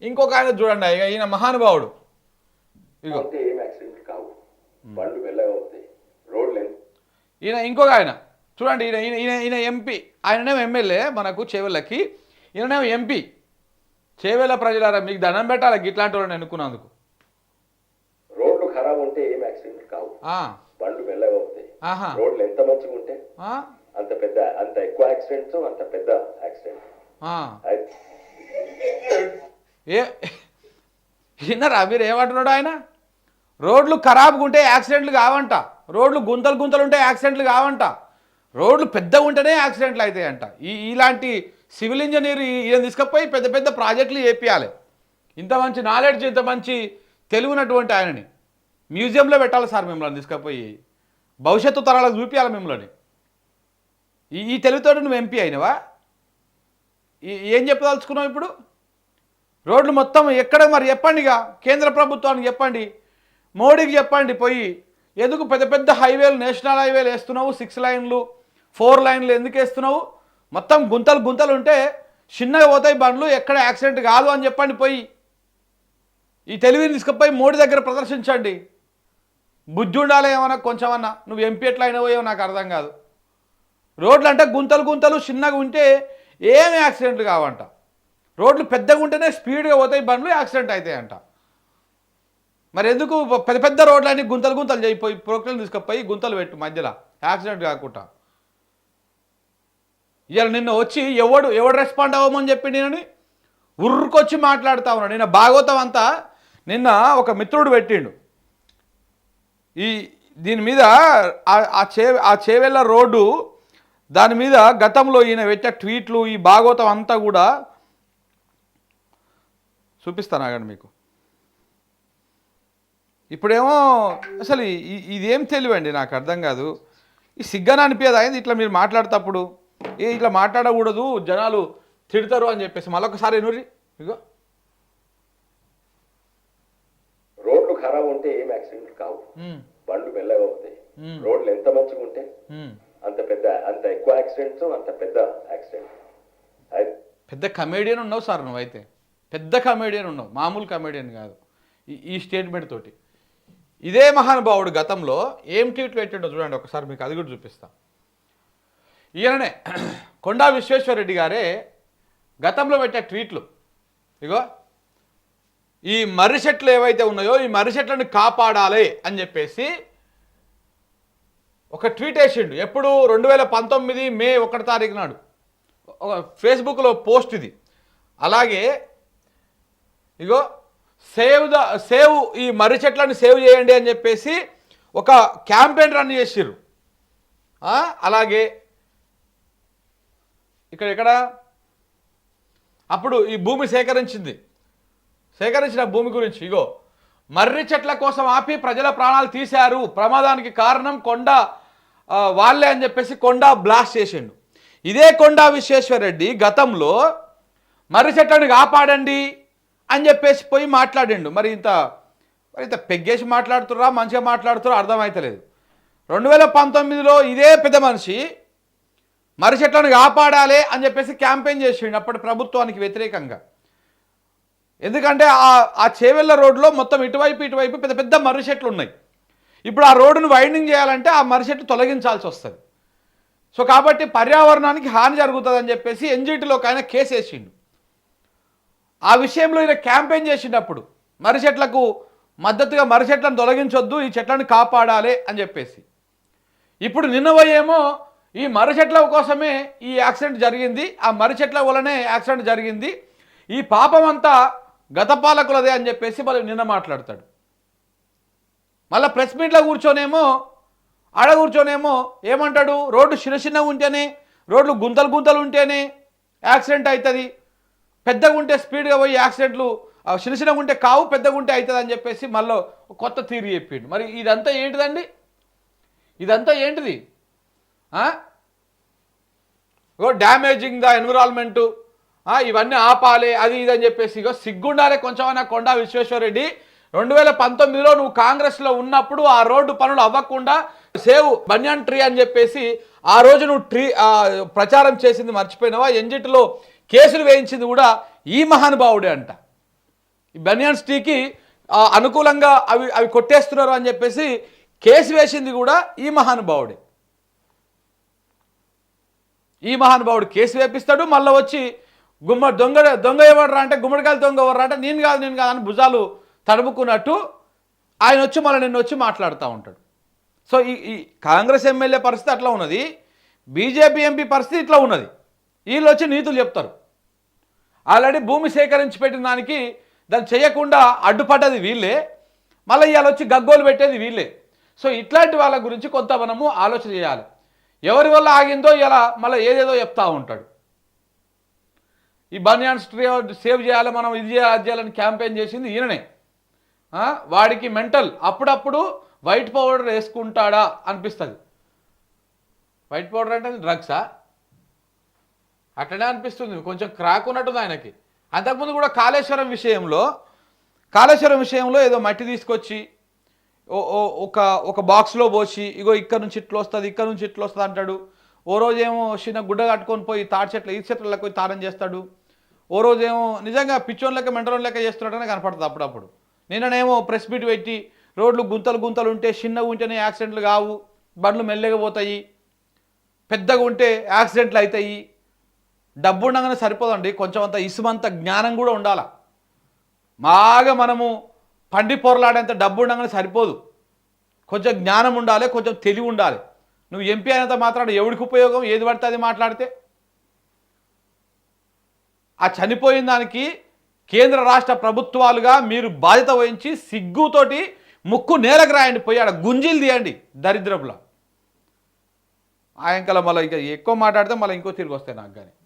ఇంకొక ఆయన చూడండి, ఇక ఈయన మహానుభావుడు. ఇగో ఈయన ఇంకొక ఆయన చూడండి, ఈయన ఈయన ఈయన ఈయన ఎంపీ, ఆయననేమో ఎమ్మెల్యే మనకు చేవెళ్ళకి, ఈయననేమో ఎంపీ. చేవెళ్ళ ప్రజలారా మీకు దండం పెట్టాలి ఇట్లాంటి వాళ్ళని ఎన్నుకున్నందుకు. రోడ్లు ఖరాబ్ ఉంటే ఏం యాక్సిడెంట్ కావు, బండ్లు మెల్లగా అవుతాయి. రోడ్లు ఎంత మంచిగా ఉంటే అంత ఎక్కువ యాక్సిడెంట్స్, అంత పెద్ద యాక్సిడెంట్. విన్నారా మీరు ఏమంటున్నాడు ఆయన? రోడ్లు ఖరాబ్గా ఉంటే యాక్సిడెంట్లు కావంట, రోడ్లు గుంతలు గుంతలు ఉంటే యాక్సిడెంట్లు కావంట, రోడ్లు పెద్దగా ఉంటేనే యాక్సిడెంట్లు అవుతాయంట. ఇలాంటి సివిల్ ఇంజనీర్ ఈయన తీసుకపోయి పెద్ద పెద్ద ప్రాజెక్టులు చేపియాలి. ఇంత మంచి నాలెడ్జ్, ఇంత మంచి తెలివినటువంటి ఆయనని మ్యూజియంలో పెట్టాలి సార్. మిమ్మల్ని తీసుకపోయి భవిష్యత్తు తరాలకు చూపించాలి మిమ్మల్ని. ఈ తెలివితోటి నువ్వు ఎంపీ అయినవా? ఏం చెప్పదలుచుకున్నావు ఇప్పుడు? రోడ్లు మొత్తం ఎక్కడ మరి చెప్పండి, ఇక కేంద్ర ప్రభుత్వానికి చెప్పండి, మోడీకి చెప్పండి పోయి, ఎందుకు పెద్ద పెద్ద హైవేలు, నేషనల్ హైవేలు వేస్తున్నావు, 6 లైన్లు 4 లైన్లు ఎందుకు వేస్తున్నావు? మొత్తం గుంతలు గుంతలు ఉంటే చిన్నగా పోతాయి బండ్లు, ఎక్కడ యాక్సిడెంట్ కాదు అని చెప్పండి పోయి. ఈ తెలివిని తీసుకుపోయి మోడీ దగ్గర ప్రదర్శించండి. బుద్ధి ఉండాలి ఏమన్నా కొంచెమన్నా. నువ్వు ఎంపీ ఎట్లా అయినావో ఏమో నాకు అర్థం కాదు. రోడ్లు అంటే గుంతలు గుంతలు చిన్నగా ఉంటే ఏమి యాక్సిడెంట్లు కావంట, రోడ్లు పెద్దగా ఉంటేనే స్పీడ్గా పోతాయి బండ్లు, యాక్సిడెంట్ అవుతాయంట. మరి ఎందుకు పెద్ద పెద్ద రోడ్లన్నీ గుంతలు గుంతలు చేయిపోయి ప్రోక్లను తీసుకుపోయి గుంతలు పెట్టు మధ్యలో, యాక్సిడెంట్ కాకుండా. ఇవాళ నిన్న వచ్చి ఎవడు రెస్పాండ్ అవ్వమని చెప్పి నేనని ఉర్రుకొచ్చి మాట్లాడుతా ఉన్నాడు. నిన్న భాగవతం అంతా నిన్న ఒక మిత్రుడు పెట్టిండు దీని మీద, ఆ చేవెళ్ళ రోడ్డు దాని మీద గతంలో ఈయన పెట్టే ట్వీట్లు, ఈ భాగవతం అంతా కూడా చూపిస్తాను ఆగండి మీకు. ఇప్పుడేమో అసలు ఇదేం తెలివండి నాకు అర్థం కాదు. ఈ సిగ్గన అనిపించదు అయింది ఇట్లా మీరు మాట్లాడేటప్పుడు, ఇట్లా మాట్లాడకూడదు జనాలు తిడతారు అని చెప్పేసి. మళ్ళొకసారి ఎనురి, ఇగో రోడ్లు ఖరాబ్ ఉంటే ఏం యాక్సిడెంట్ కావు, బండ్లు మెల్లగా అవుతాయి. రోడ్లు ఎంత మంచిగా ఉంటే అంత ఎక్కువ యాక్సిడెంట్స్, అంత పెద్ద యాక్సిడెంట్. పెద్ద కమేడియన్ ఉన్నావు సార్ నువ్వైతే, పెద్ద కమేడియన్ ఉన్నావు, మామూలు కమేడియన్ కాదు. ఈ స్టేట్మెంట్ తోటి ఇదే మహానుభావుడు గతంలో ఏం ట్వీట్లు పెట్టాడో చూడండి ఒకసారి, మీకు అది కూడా చూపిస్తా. ఈయననే కొండా విశ్వేశ్వరరెడ్డి గారే గతంలో పెట్టే ట్వీట్లు. ఇగో ఈ మర్రి చెట్లు ఏవైతే ఉన్నాయో ఈ మర్రి చెట్లను కాపాడాలి అని చెప్పేసి ఒక ట్వీట్ వేసిండు. ఎప్పుడు 2019 మే 1 తారీఖు నాడు ఫేస్బుక్లో పోస్ట్ ఇది. అలాగే ఇగో సేవ్ ఈ మర్రి చెట్లను సేవ్ చేయండి అని చెప్పేసి ఒక క్యాంపెయిన్ రన్ చేసిర్రు. అలాగే ఇక్కడ అప్పుడు ఈ భూమి సేకరించిన భూమి గురించి ఇగో మర్రి చెట్ల కోసం ఆపి ప్రజల ప్రాణాలు తీశారు, ప్రమాదానికి కారణం కొండ వాళ్ళే అని చెప్పేసి కొండ బ్లాస్ట్ చేసిండు. ఇదే కొండా విశ్వేశ్వరరెడ్డి గతంలో మర్రి చెట్లను కాపాడండి అని చెప్పేసి పోయి మాట్లాడిండు. మరి ఇంత పెగ్గేసి మాట్లాడుతుర్రా, మంచిగా మాట్లాడుతుర్రా అర్థమవుతలేదు. 2019లో ఇదే పెద్ద మనిషి మర్రి చెట్లను కాపాడాలి అని చెప్పేసి క్యాంపెయిన్ చేసిండు అప్పటి ప్రభుత్వానికి వ్యతిరేకంగా. ఎందుకంటే ఆ చేవెళ్ళ రోడ్లో మొత్తం ఇటువైపు పెద్ద పెద్ద మర్రి చెట్లు ఉన్నాయి. ఇప్పుడు ఆ రోడ్డును వైండింగ్ చేయాలంటే ఆ మర్రి చెట్లు తొలగించాల్సి వస్తుంది. సో కాబట్టి పర్యావరణానికి హాని జరుగుతుందని చెప్పేసి ఎన్జిటిలోకి ఆయన కేసు వేసిండు. ఆ విషయంలో ఈయన క్యాంపెయిన్ చేసినప్పుడు మర్రి చెట్లకు మద్దతుగా మర్రి చెట్లను తొలగించొద్దు, ఈ చెట్లను కాపాడాలి అని చెప్పేసి. ఇప్పుడు నిన్న పోయేమో ఈ మర్రి చెట్ల కోసమే ఈ యాక్సిడెంట్ జరిగింది, ఆ మర్రి చెట్ల వల్లనే యాక్సిడెంట్ జరిగింది, ఈ పాపం అంతా గత పాలకులదే అని చెప్పేసి మరి నిన్న మాట్లాడతాడు. మళ్ళీ ప్రెస్ మీట్లో కూర్చొనేమో ఏమంటాడు, రోడ్డు చిన్న ఉంటేనే, రోడ్లు గుంతలు ఉంటేనే యాక్సిడెంట్ అవుతుంది, పెద్దగా ఉంటే స్పీడ్గా పోయి యాక్సిడెంట్లు చిన్నగా ఉంటే కావు, పెద్దగా ఉంటే అవుతుంది అని చెప్పేసి మళ్ళీ కొత్త థియరీ చెప్పిండు. మరి ఇదంతా ఏంటిదండి? ఇదంతా ఏంటిది? డ్యామేజింగ్ ద ఎన్విరాన్మెంటు, ఇవన్నీ ఆపాలి అది ఇది అని చెప్పేసి. ఇగో సిగ్గుండాలే కొంచెమన్నా కొండా విశ్వేశ్వరరెడ్డి. 2019లో నువ్వు కాంగ్రెస్లో ఉన్నప్పుడు ఆ రోడ్డు పనులు అవ్వకుండా సేవ్ బన్యాన్ ట్రీ అని చెప్పేసి ఆ రోజు నువ్వు ప్రచారం చేసింది మర్చిపోయినావా? ఎన్జిటిలో కేసులు వేయించింది కూడా ఈ మహానుభావుడే అంట. ఈ బనియాన్ స్టీకి అనుకూలంగా అవి కొట్టేస్తున్నారు అని చెప్పేసి కేసు వేసింది కూడా ఈ మహానుభావుడే. ఈ మహానుభావుడు కేసు వేపిస్తాడు, మళ్ళీ వచ్చి దొంగ ఎవడరా అంటే గుమ్మడికాయలు దొంగ ఎవర్రా అంటే నేను కాదు అని భుజాలు తడుముకున్నట్టు ఆయన వచ్చి మళ్ళీ నిన్న వచ్చి మాట్లాడుతూ ఉంటాడు. సో ఈ కాంగ్రెస్ ఎమ్మెల్యే పరిస్థితి అట్లా ఉన్నది, బీజేపీ ఎంపీ పరిస్థితి ఇట్లా ఉన్నది. వీళ్ళు వచ్చి నీతులు చెప్తారు. ఆల్రెడీ భూమి సేకరించి పెట్టిన దానికి దాన్ని చేయకుండా అడ్డుపడ్డది వీళ్ళే, మళ్ళీ ఇవాళ వచ్చి గగ్గోలు పెట్టేది వీళ్ళే. సో ఇట్లాంటి వాళ్ళ గురించి కొంత మనము ఆలోచన చేయాలి. ఎవరి వల్ల ఆగిందో ఇలా మళ్ళీ ఏదేదో చెప్తా ఉంటాడు. ఈ బనియాన్ సేవ్ చేయాలి, మనం ఇది చేయాలి అది చేయాలని క్యాంపెయిన్ చేసింది ఈయననే. వాడికి మెంటల్. అప్పుడప్పుడు వైట్ పౌడర్ వేసుకుంటాడా అనిపిస్తుంది. వైట్ పౌడర్ అంటే డ్రగ్సా? అట్లనే అనిపిస్తుంది, కొంచెం క్రాక్ ఉన్నట్టుంది ఆయనకి. అంతకుముందు కూడా కాళేశ్వరం విషయంలో ఏదో మట్టి తీసుకొచ్చి ఒక బాక్స్లో పోసి ఇగో ఇక్కడ నుంచి ఇట్లా వస్తుంది అంటాడు. ఓ రోజేమో చిన్న గుడ్డ కట్టుకొని పోయి తాడి చెట్ల ఈ చెట్లకు పోయి తారం చేస్తాడు. ఓ రోజేమో నిజంగా పిచ్చోన్ లెక్క మెంటలోన్ లెక్క చేస్తున్నట్టనే కనపడుతుంది అప్పుడప్పుడు. నిన్ననేమో ప్రెస్ మీట్ పెట్టి రోడ్లు గుంతలు ఉంటే చిన్నగా ఉంటేనే యాక్సిడెంట్లు కావు, బండ్లు మెల్లగా పోతాయి, పెద్దగా ఉంటే యాక్సిడెంట్లు అవుతాయి. డబ్బు ఉండగానే సరిపోదండి, కొంచెం అంత ఇసుమంత జ్ఞానం కూడా ఉండాలి. బాగా మనము పండి పొరలాడేంత డబ్బు ఉండగానే సరిపోదు, కొంచెం జ్ఞానం ఉండాలి, కొంచెం తెలివి ఉండాలి. నువ్వు ఎంపీ అయినంత మాత్రాన ఎవడికి ఉపయోగం? ఏది పడితే అది మాట్లాడితే ఆ చనిపోయిన దానికి కేంద్ర రాష్ట్ర ప్రభుత్వాలుగా మీరు బాధ్యత వహించి సిగ్గుతోటి ముక్కు నేలకు రాయండి, పోయాడు గుంజీలు తీయండి దరిద్రపులా. ఆయనకల మళ్ళీ ఇంకా ఎక్కువ మాట్లాడితే మళ్ళీ ఇంకో తిరిగి వస్తాయి నాకు కానీ.